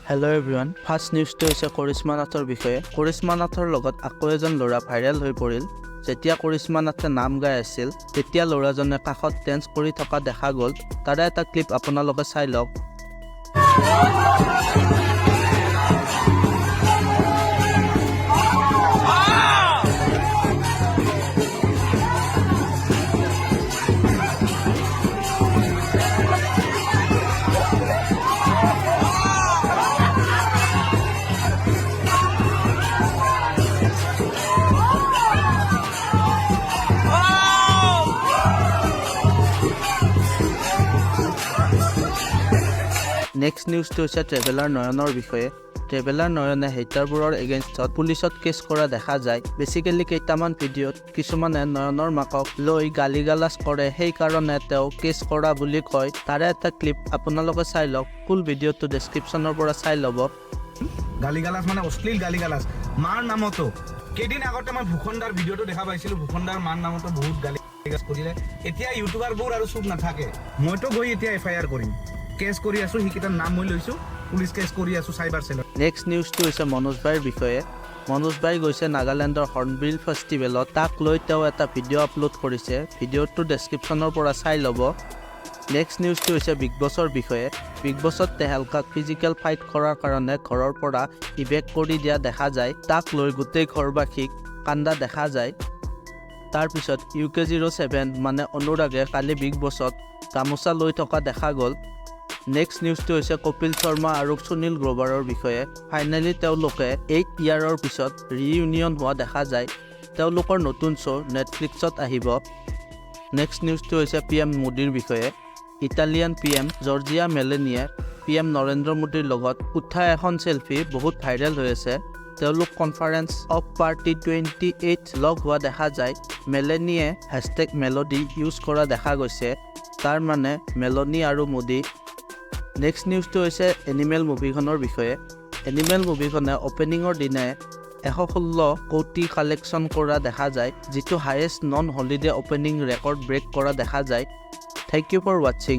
Hello everyone, first news to is Karishma Nathৰ বিষয়ে Karishma Nathৰ লগত আকৌ এজন ল'ৰা ভাইৰেল হৈ পৰিল যেতিয়া Karishma Nathe নাম গাই আছিল তেতিয়া ল'ৰাজনে কাখত ডান্স কৰি থকা দেখা গ'ল তাৰে এটা ক্লিপ আপোনালোকে চাই লওক Next news to is traveler Nayanৰ বিষয়ে traveler Nayane haterবোৰৰ এগেইনষ্টত পুলিচত কেছ কৰা দেখা যায় বেসিক্যালি কেইটামান ভিডিঅ'ত কিছুমানে নয়নৰ মাকক লৈ গালিগালাজ কৰে সেই কাৰণে তেওঁ কেছ কৰা বুলি কয় তাৰে এটা ক্লিপ আপোনালোকে চাই লওক ফুল ভিডিঅ'টো ডেসক্ৰিপচনৰ পৰা চাই ল'ব গালিগালাজ মানে অশ্লীল গালিগালাজ মাৰ নামতো কেদিন আগতে মই ভূখণ্ডাৰ ভিডিঅ'টো দেখা পাইছিলো ভূখণ্ডাৰ মাৰ নামতো বহুত গালিগালাজ কৰিলে এতিয়া ইউটিউবাৰবোৰ আৰু চুপ নাথাকে মইতো গৈ এতিয়া এফআইআৰ কৰিম কেছ কৰি আছো হিকিটাৰ নাম মই লৈছো পুলিচ কেছ কৰি আছো সাইবাৰ সেলৰ নেক্সট নিউজটো হৈছে মনোজ ভাইৰ বিষয়ে মনোজ ভাই গৈছে নাগালেণ্ডৰ হৰ্নবিল ফেষ্টিভেলত তাক লৈ তেওঁ এটা ভিডিঅ' আপলোড কৰিছে ভিডিঅ'টো ডেসক্ৰিপচনৰ পৰা চাই ল'ব নেক্সট নিউজটো হৈছে বিগ বছৰ বিষয়ে বিগ বছত তেহেলকাক ফিজিকেল ফাইট কৰাৰ কাৰণে ঘৰৰ পৰা ইভেক কৰি দিয়া দেখা যায় তাক লৈ গোটেই ঘৰবাসীক কান্দা দেখা যায় তাৰ পিছত UK07 মানে অনুৰাগে কালি বিগ বছত গামোচা লৈ থকা দেখা গ'ল নেক্সট নিউজটো হৈছে কপিল শৰ্মা আৰু সুনীল গ্ৰোভাৰৰ বিষয়ে ফাইনেলি তেওঁলোকে 8 ইয়াৰৰ পিছত ৰিইউনিয়ন হোৱা দেখা যায় তেওঁলোকৰ নতুন শ্ব' নেটফ্লিক্সত আহিব নেক্সট নিউজটো হৈছে PM মোদীৰ বিষয়ে ইটালিয়ান PM জৰ্জিয়া মেলেনিয়ে PM নৰেন্দ্ৰ মোদীৰ লগত উঠা এখন সেলফি বহুত ভাইৰেল হৈ আছে তেওঁলোক কনফাৰেন্স অফ পাৰ্টি 28 লগ হোৱা দেখা যায় মেলেনিয়ে #মেলোডি ইউজ কৰা দেখা গৈছে তাৰ মানে মেলনি আৰু মোদী নেক্সট নিউজটো হৈছে এনিমেল মুভিখনৰ বিষয়ে এনিমেল মুভিখনে অপেনিঙৰ দিনাই 116 কোটি কালেকশ্যন কৰা দেখা যায় যিটো highest non holiday opening record break কৰা দেখা যায় থ্যাংক ইউ ফৰ ওয়াচিং